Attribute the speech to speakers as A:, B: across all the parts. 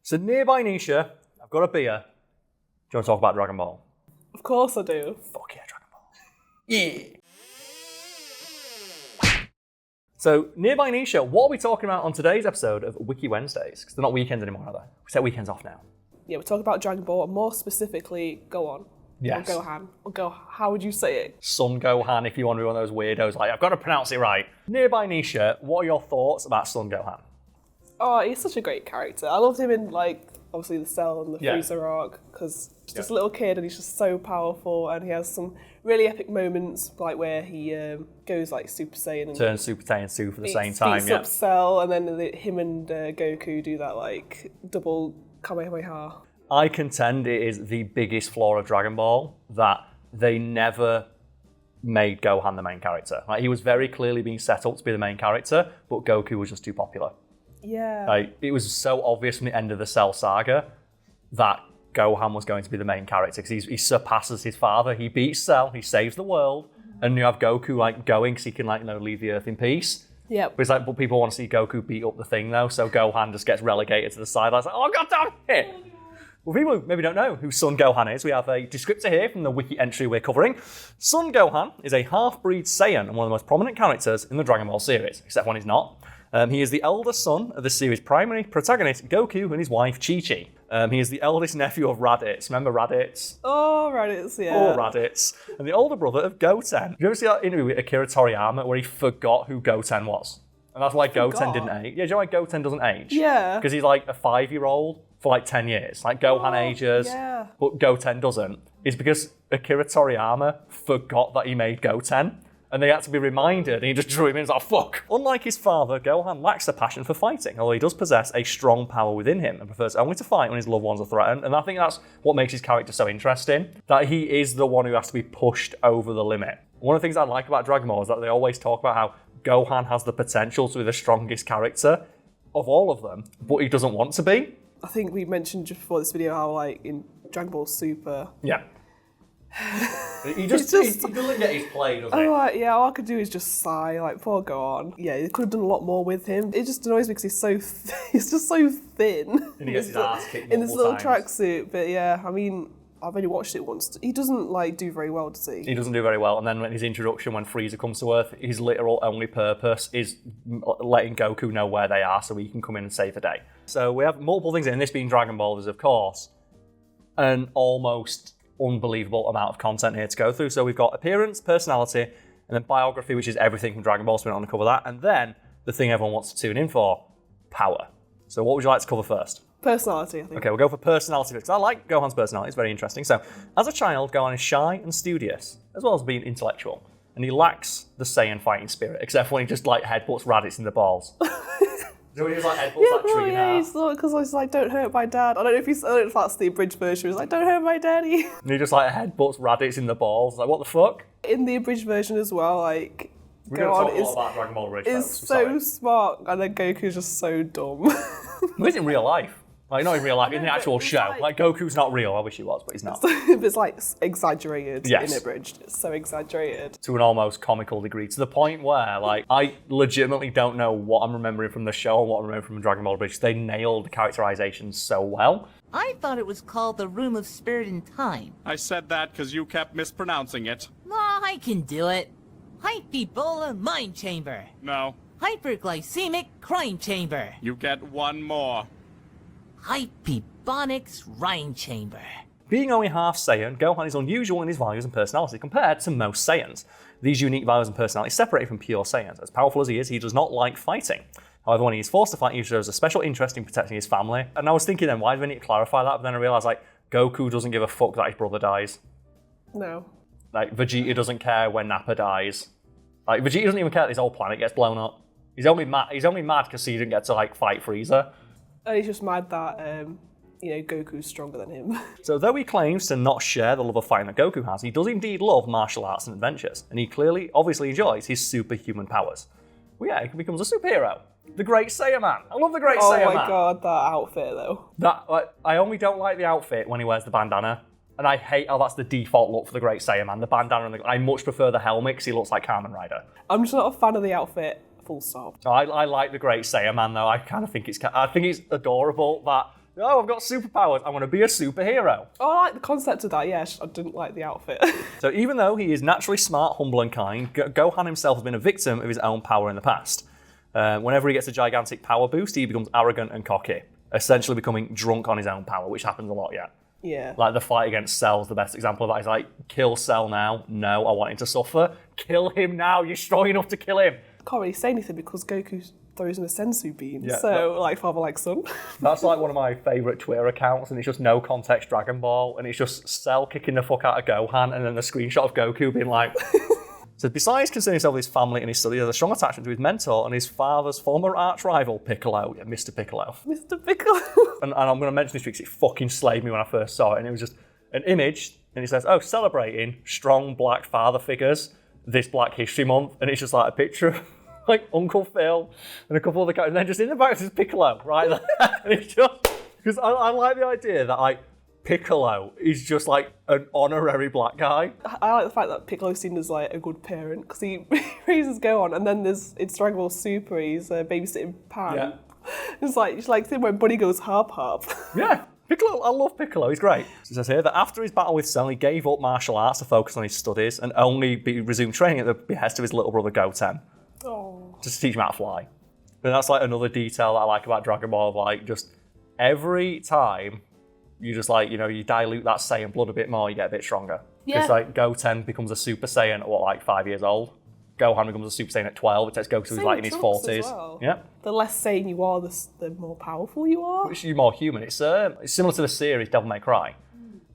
A: So nearby Nisha, I've got a beer. Do you want to talk about Dragon Ball?
B: Of course I do.
A: Fuck yeah, Dragon Ball. Yeah. So nearby Nisha, what are we talking about on today's episode of Wiki Wednesdays? Because they're not weekends anymore, are they? We set weekends off now.
B: Yeah, we're talking about Dragon Ball, and more specifically, Gohan.
A: Yes.
B: Or Gohan. Or how would you say it?
A: Son Gohan, if you want to be one of those weirdos, like, I've got to pronounce it right. Nearby Nisha, what are your thoughts about Son Gohan?
B: Oh, he's such a great character. I loved him in, like, obviously the Cell and the
A: Yeah.
B: Frieza arc, because he's just a little kid and he's just so powerful, and he has some really epic moments, like where he goes like Super Saiyan and
A: Turns Super Saiyan 2 for the same time,
B: beats up Cell, and then him and Goku do that like double Kamehameha.
A: I contend it is the biggest flaw of Dragon Ball that they never made Gohan the main character. Like, he was very clearly being set up to be the main character, but Goku was just too popular.
B: Yeah.
A: Like, it was so obvious from the end of the Cell saga that Gohan was going to be the main character because he surpasses his father. He beats Cell, he saves the world, and you have Goku like going because he can leave the Earth in peace.
B: Yeah.
A: But it's like, but people want to see Goku beat up the thing though, so Gohan just gets relegated to the sidelines. Like, oh god damn it! Well, people maybe don't know who Son Gohan is. We have a descriptor here from the wiki entry we're covering. Son Gohan is a half-breed Saiyan and one of the most prominent characters in the Dragon Ball series, except when he's not. He is the eldest son of the series' primary protagonist, Goku, and his wife, Chi-Chi. He is the eldest nephew of Raditz. Remember Raditz?
B: Oh, Raditz, yeah.
A: Poor Raditz. And the older brother of Goten. Did you ever see that interview with Akira Toriyama where he forgot who Goten was? And that's why Goten didn't age. Yeah, do you know why Goten doesn't age?
B: Yeah.
A: Because he's like a 5-year-old for like 10 years. Like Gohan ages, but Goten doesn't. It's because Akira Toriyama forgot that he made Goten. And they had to be reminded, and he just drew him in and was like, fuck. Unlike his father, Gohan lacks a passion for fighting, although he does possess a strong power within him and prefers only to fight when his loved ones are threatened. And I think that's what makes his character so interesting, that he is the one who has to be pushed over the limit. One of the things I like about Dragon Ball is that they always talk about how Gohan has the potential to be the strongest character of all of them, but he doesn't want to be.
B: I think we mentioned just before this video how, like, in Dragon Ball Super...
A: Yeah. he doesn't get his play, does he?
B: Yeah, all I could do is just sigh, like, poor Gohan. Yeah, they could have done a lot more with him. It just annoys me because he's so he's just so thin.
A: And he gets his ass kicked
B: in this little
A: times.
B: tracksuit. But yeah, I mean, I've only watched it once. He doesn't, like, do very well, does he?
A: He doesn't do very well. And then when his introduction, when Frieza comes to Earth, his literal only purpose is letting Goku know where they are so he can come in and save the day. So we have multiple things in this being Dragon Ball. There's, of course, an almost unbelievable amount of content here to go through. So we've got appearance, personality, and then biography, which is everything from Dragon Ball, so we're not going to cover that. And then the thing everyone wants to tune in for, power. So what would you like to cover first?
B: Personality, I think.
A: Okay, we'll go for personality because I like Gohan's personality. It's very interesting. So, as a child, Gohan is shy and studious, as well as being intellectual. And he lacks the Saiyan fighting spirit, except when he just like headbutts Raditz in the balls. So when he just like headbutts that tree
B: because I was like, don't hurt my dad. I don't know if that's the abridged version. He was like, don't hurt my daddy.
A: And he just like headbutts Raditz in the balls. Like, what the fuck?
B: In the abridged version as well, like,
A: We're going to talk a lot about Dragon Ball Abridged.
B: Is so smart, and then Goku's just so dumb.
A: He's in real life. Like, not in real life, in the actual show. Like, Goku's not real. I wish he was, but he's not.
B: It's like exaggerated in Abridged. It's so exaggerated.
A: To an almost comical degree, to the point where, like, I legitimately don't know what I'm remembering from the show and what I'm remembering from Dragon Ball Abridged. They nailed the characterization so well.
C: I thought it was called the Room of Spirit and Time.
D: I said that because you kept mispronouncing it.
C: No, I can do it. Hyperbola Mind Chamber.
D: No.
C: Hyperglycemic Crime Chamber.
D: You get one more.
C: Hypebonics Rhine Chamber.
A: Being only half Saiyan, Gohan is unusual in his values and personality compared to most Saiyans. These unique values and personality separate him from pure Saiyans. As powerful as he is, he does not like fighting. However, when he is forced to fight, he shows a special interest in protecting his family. And I was thinking then, why do we need to clarify that? But then I realised, like, Goku doesn't give a fuck that his brother dies.
B: No.
A: Like, Vegeta doesn't care when Nappa dies. Like, Vegeta doesn't even care that his whole planet gets blown up. He's only mad because he didn't get to, like, fight Frieza.
B: And he's just mad that, Goku's stronger than him.
A: So though he claims to not share the love of fighting that Goku has, he does indeed love martial arts and adventures. And he clearly, obviously enjoys his superhuman powers. Well, yeah, he becomes a superhero. The Great Saiyaman. I love the Great Saiyaman.
B: Oh my god, that outfit though.
A: I only don't like the outfit when he wears the bandana. And I hate how that's the default look for the Great Saiyaman. The bandana and I much prefer the helmet because he looks like Kamen Rider.
B: I'm just not a fan of the outfit. Full stop.
A: I like the Great Saiyaman though. I kind of think it's adorable that Oh, I've got superpowers. I want to be a superhero.
B: Oh, I like the concept of that, yeah. I didn't like the outfit.
A: So even though he is naturally smart, humble, and kind, Gohan himself has been a victim of his own power in the past. Whenever he gets a gigantic power boost, he becomes arrogant and cocky, essentially becoming drunk on his own power, which happens a lot, yeah.
B: Yeah.
A: Like the fight against Cell's the best example of that. He's like, kill Cell now. No, I want him to suffer. Kill him now. You're strong enough to kill him.
B: Can't really say anything because Goku throws in a sensu beam.
A: Yeah,
B: So, like father, like son.
A: That's like one of my favourite Twitter accounts, and it's just no context Dragon Ball, and it's just Cell kicking the fuck out of Gohan, and then the screenshot of Goku being like... So besides concerning himself with his family and his study, he has a strong attachment to his mentor and his father's former arch-rival, Piccolo. Yeah, Mr. Piccolo.
B: Mr. Piccolo.
A: And I'm going to mention this because it fucking slayed me when I first saw it, and it was just an image, and it says, oh, celebrating strong black father figures this Black History Month, and it's just like a picture of like Uncle Phil and a couple of the guys, and then just in the back is Piccolo, right there. And it's just, because I like the idea that like Piccolo is just like an honorary black guy.
B: I like the fact that Piccolo's seen as like a good parent because he raises Gohan, and then it's Dragon Ball Super, he's babysitting Pan.
A: Yeah.
B: It's like when Buddy goes harp.
A: Yeah. Piccolo, I love Piccolo, he's great. So it says here that after his battle with Cell, he gave up martial arts to focus on his studies and only resumed training at the behest of his little brother Goten.
B: Oh.
A: Just to teach him how to fly. And that's like another detail that I like about Dragon Ball, like just every time you just like, you know, you dilute that Saiyan blood a bit more, you get a bit stronger. Because like Goten becomes a Super Saiyan at like 5 years old. Gohan becomes a Super Saiyan at 12. It takes Goku who's like in his 40s.
B: Well.
A: Yeah.
B: The less Saiyan you are, the more powerful you are.
A: Which is more human. It's similar to the series Devil May Cry,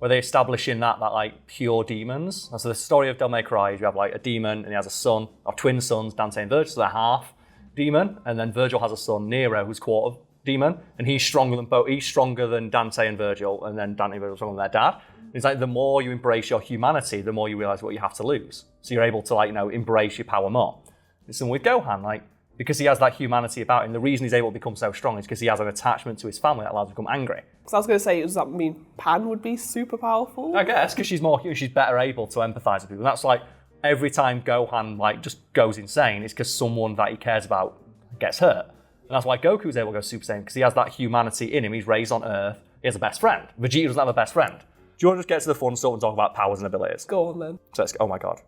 A: where they establish in that like pure demons. And so the story of Devil May Cry is you have like a demon and he has a son, or twin sons, Dante and Virgil, so they're half demon, and then Virgil has a son, Nero, who's quarter demon, and he's stronger than both. He's stronger than Dante and Virgil, and then Dante and Virgil are stronger than their dad. It's like the more you embrace your humanity, the more you realise what you have to lose. So you're able to like, you know, embrace your power more. And so with Gohan, like, because he has that humanity about him, the reason he's able to become so strong is because he has an attachment to his family that allows him to become angry.
B: So I was going to say, does that mean Pan would be super powerful?
A: I guess, because she's more human, she's better able to empathise with people. And that's like, every time Gohan like just goes insane, it's because someone that he cares about gets hurt. And that's why Goku's able to go Super Saiyan, because he has that humanity in him. He's raised on Earth. He has a best friend. Vegeta doesn't have a best friend. Do you want to just get to the fun stuff and talk about powers and abilities?
B: Go on then.
A: So let's go. Oh my god.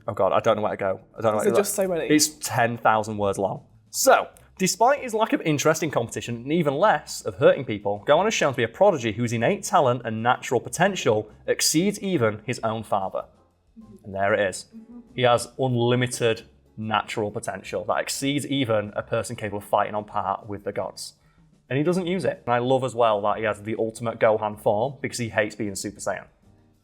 A: Oh god, I don't know where to go. I don't know where to go.
B: Just so many.
A: It's 10,000 words long. So, despite his lack of interest in competition and even less of hurting people, Gohan is shown to be a prodigy whose innate talent and natural potential exceeds even his own father. And there it is. He has unlimited natural potential that exceeds even a person capable of fighting on par with the gods. And he doesn't use it. And I love as well that he has the ultimate Gohan form because he hates being Super Saiyan.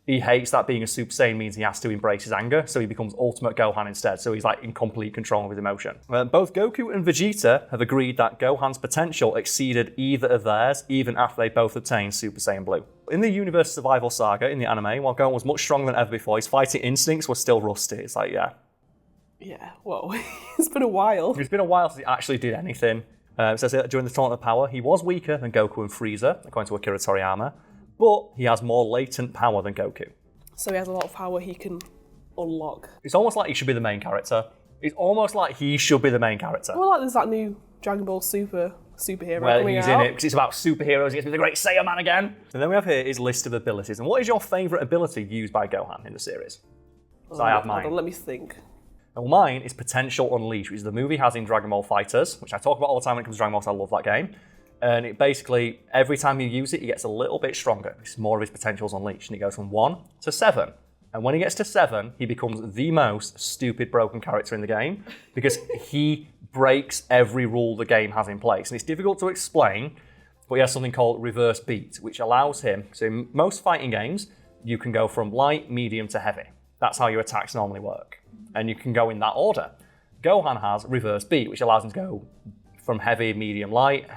A: He hates that being a Super Saiyan means he has to embrace his anger, so he becomes Ultimate Gohan instead, so he's like in complete control of his emotion. Both Goku and Vegeta have agreed that Gohan's potential exceeded either of theirs, even after they both obtained Super Saiyan Blue. In the Universe Survival Saga, in the anime, while Gohan was much stronger than ever before, his fighting instincts were still rusty. It's like, yeah.
B: Yeah, whoa. It's been a while.
A: It's been a while since he actually did anything. It says that during the Tournament of Power, he was weaker than Goku and Frieza, according to Akira Toriyama, but he has more latent power than Goku.
B: So he has a lot of power he can unlock.
A: It's almost like he should be the main character. It's almost like he should be the main character.
B: Well, like there's that new Dragon Ball superhero
A: Where
B: coming
A: he's
B: out.
A: in it, because it's about superheroes, he gets to be the great Saiyaman again. And then we have here his list of abilities. And what is your favourite ability used by Gohan in the series? So I have mine.
B: Hold on, let me think.
A: And mine is Potential Unleashed, which is the movie has in Dragon Ball FighterZ, which I talk about all the time when it comes to Dragon Ball, so I love that game. And it basically, every time you use it, he gets a little bit stronger. It's more of his potentials unleashed. And he goes from 1 to 7. And when he gets to 7, he becomes the most stupid, broken character in the game because he breaks every rule the game has in place. And it's difficult to explain, but he has something called reverse beat, which allows him, so in most fighting games, you can go from light, medium to heavy. That's how your attacks normally work. And you can go in that order. Gohan has reverse beat, which allows him to go from heavy, medium, light,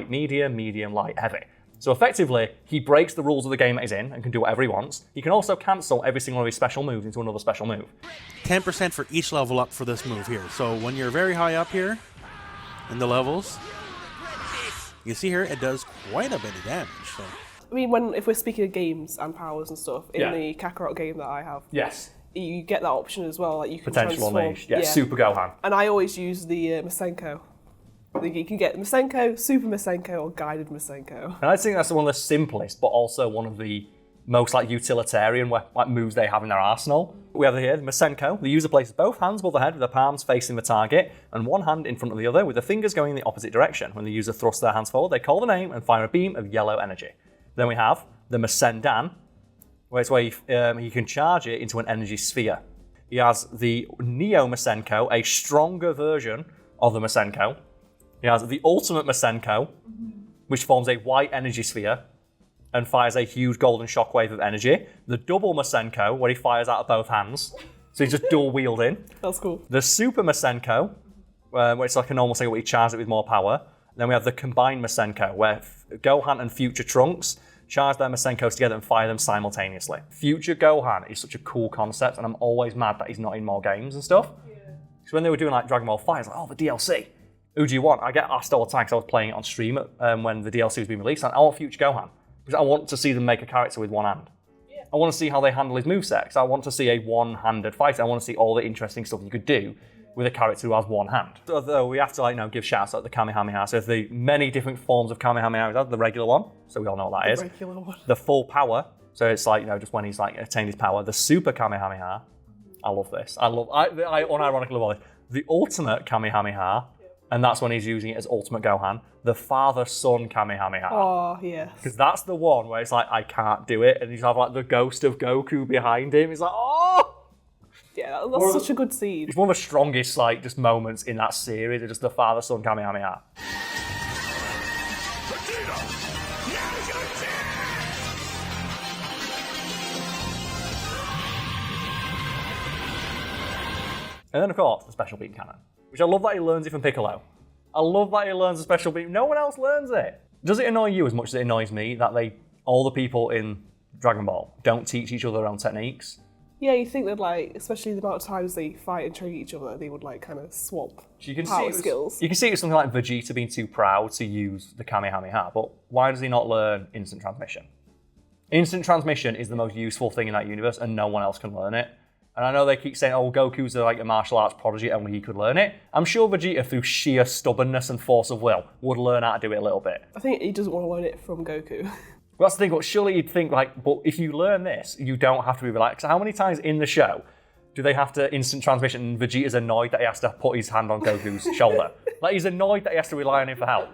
A: medium, light, heavy. So effectively, he breaks the rules of the game that he's in and can do whatever he wants. He can also cancel every single one of his special moves into another special move.
E: 10% for each level up for this move here. So when you're very high up here in the levels, you see here it does quite a bit of damage. So.
B: I mean, if we're speaking of games and powers and stuff, in the Kakarot game that I have,
A: yes,
B: you get that option as well. Like you can
A: Potential
B: transform.
A: Unleashed, Super Gohan.
B: And I always use the Masenko. You can get Masenko, Super Masenko, or Guided Masenko.
A: And I think that's one of the simplest, but also one of the most like utilitarian like moves they have in their arsenal. We have here the Masenko. The user places both hands above the head with the palms facing the target and one hand in front of the other with the fingers going in the opposite direction. When the user thrusts their hands forward, they call the name and fire a beam of yellow energy. Then we have the Masendan, where it's where you can charge it into an energy sphere. He has the Neo Masenko, a stronger version of the Masenko. He has the Ultimate Masenko, which forms a white energy sphere and fires a huge golden shockwave of energy. The Double Masenko, where he fires out of both hands. So he's just dual wielding.
B: That's cool.
A: The Super Masenko, where it's like a normal thing where you charge it with more power. And then we have the Combined Masenko, where Gohan and Future Trunks charge their Masenkos together and fire them simultaneously. Future Gohan is such a cool concept, and I'm always mad that he's not in more games and stuff. Because when they were doing like Dragon Ball FighterZ, like, oh, the DLC. Who do you want? I get asked all the time because I was playing it on stream when the DLC was being released. And I want Future Gohan because I want to see them make a character with one hand. Yeah. I want to see how they handle his moveset because I want to see a one-handed fighter. I want to see all the interesting stuff you could do with a character who has one hand. Although we have to give shouts out to the Kamehameha. So the many different forms of Kamehameha. The regular one, so we all know what that is.
B: The regular one.
A: The full power. So it's like just when he's like attained his power. The Super Kamehameha. I love this. I unironically love this. The Ultimate Kamehameha. And that's when he's using it as Ultimate Gohan. The Father-Son Kamehameha.
B: Oh, yes.
A: Because that's the one where it's like, I can't do it. And you have like the ghost of Goku behind him. It's like, oh!
B: Yeah, that's such a good scene.
A: It's one of the strongest like just moments in that series. It's just the Father-Son Kamehameha. And then, of course, the Special Beam Cannon. Which I love that he learns it from Piccolo. I love that he learns the special beam. No one else learns it. Does it annoy you as much as it annoys me that all the people in Dragon Ball don't teach each other their own techniques?
B: Yeah, you think that especially the amount of times they fight and train each other, they would kind of swap power skills.
A: You can see it was something like Vegeta being too proud to use the Kamehameha, but why does he not learn instant transmission? Instant transmission is the most useful thing in that universe and no one else can learn it. And I know they keep saying, oh, Goku's a martial arts prodigy, only he could learn it. I'm sure Vegeta, through sheer stubbornness and force of will, would learn how to do it a little bit.
B: I think he doesn't want to learn it from Goku.
A: Well, that's the thing, but surely you'd think, but if you learn this, you don't have to be relaxed. How many times in the show do they have to instant transmission and Vegeta's annoyed that he has to put his hand on Goku's shoulder? He's annoyed that he has to rely on him for help.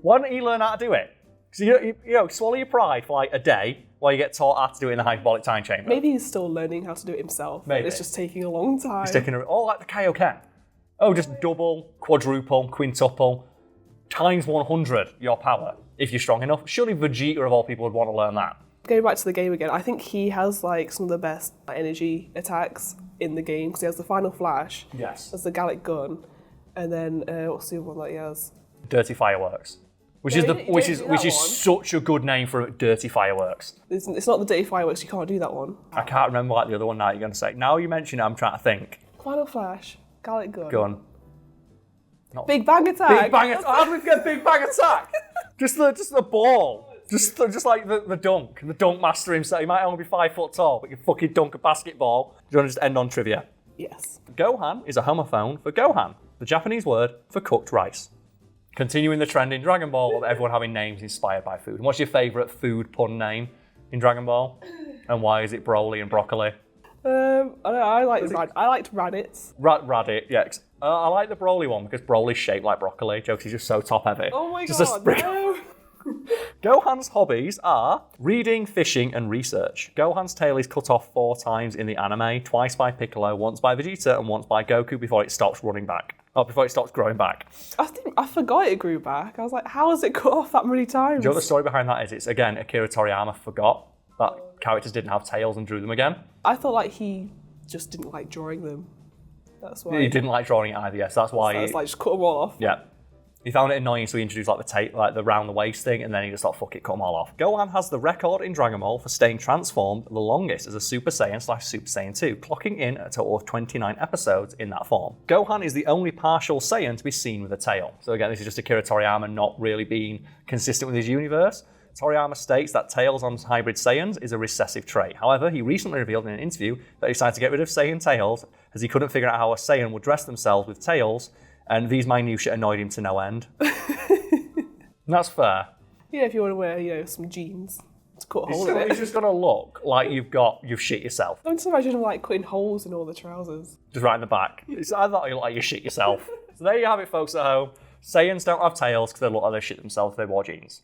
A: Why don't he learn how to do it? Because swallow your pride for a day while you get taught how to do it in the hyperbolic time chamber.
B: Maybe he's still learning how to do it himself.
A: Maybe.
B: It's just taking a long time.
A: He's taking like the Kaioken. Oh, just double, quadruple, quintuple, times 100 your power if you're strong enough. Surely Vegeta of all people would want to learn that.
B: Going back to the game again, I think he has some of the best energy attacks in the game because he has the Final Flash.
A: Yes.
B: Has the Gallic Gun, and then what's the other one that he has?
A: Dirty Fireworks. Which is such a good name for Dirty Fireworks.
B: It's not the Dirty Fireworks, you can't do that one.
A: I can't remember the other one now you're going to say. Now you mention it, I'm trying to think.
B: Final Flash, Gallic Gun.
A: Big
B: Bang Attack.
A: Big Bang Attack. How did we get Big Bang Attack? just the ball. Just like the dunk. The dunk master himself. He might only be 5 foot tall, but he can fucking dunk a basketball. Do you want to just end on trivia?
B: Yes.
A: Gohan is a homophone for Gohan, the Japanese word for cooked rice. Continuing the trend in Dragon Ball of everyone having names inspired by food. And what's your favourite food pun name in Dragon Ball? And why is it Broly and broccoli?
B: I liked Raditz.
A: Raditz, yeah. I like the Broly one because Broly's shaped like broccoli. Jokes, he's just so top heavy.
B: Oh my god, no!
A: Gohan's hobbies are reading, fishing, and research. Gohan's tail is cut off 4 times in the anime, twice by Piccolo, once by Vegeta, and once by Goku before it stops growing back.
B: I forgot it grew back. I was like, how has it cut off that many times?
A: Do you know what the story behind that is? It's, again, Akira Toriyama forgot that characters didn't have tails and drew them again.
B: I thought he just didn't like drawing them. That's why.
A: He didn't like drawing it either, yes. That's why.
B: So it's just cut them all off.
A: Yeah. He found it annoying, so he introduced the round the waist thing, and then he just thought, fuck it, cut them all off. Gohan has the record in Dragon Ball for staying transformed the longest as a Super Saiyan/Super Saiyan 2, clocking in a total of 29 episodes in that form. Gohan is the only partial Saiyan to be seen with a tail. So again, this is just Akira Toriyama not really being consistent with his universe. Toriyama states that tails on hybrid Saiyans is a recessive trait. However, he recently revealed in an interview that he decided to get rid of Saiyan tails as he couldn't figure out how a Saiyan would dress themselves with tails, And these minutiae annoyed him to no end. And that's fair.
B: Yeah, if you want to wear, some jeans to cut a hole in
A: It's
B: it.
A: just going to look like you've shit yourself.
B: I'm just imagining like cutting holes in all the trousers.
A: Just right in the back. I thought you look like you shit yourself. So there you have it, folks at home. Saiyans don't have tails because they look like they shit themselves if they wore jeans.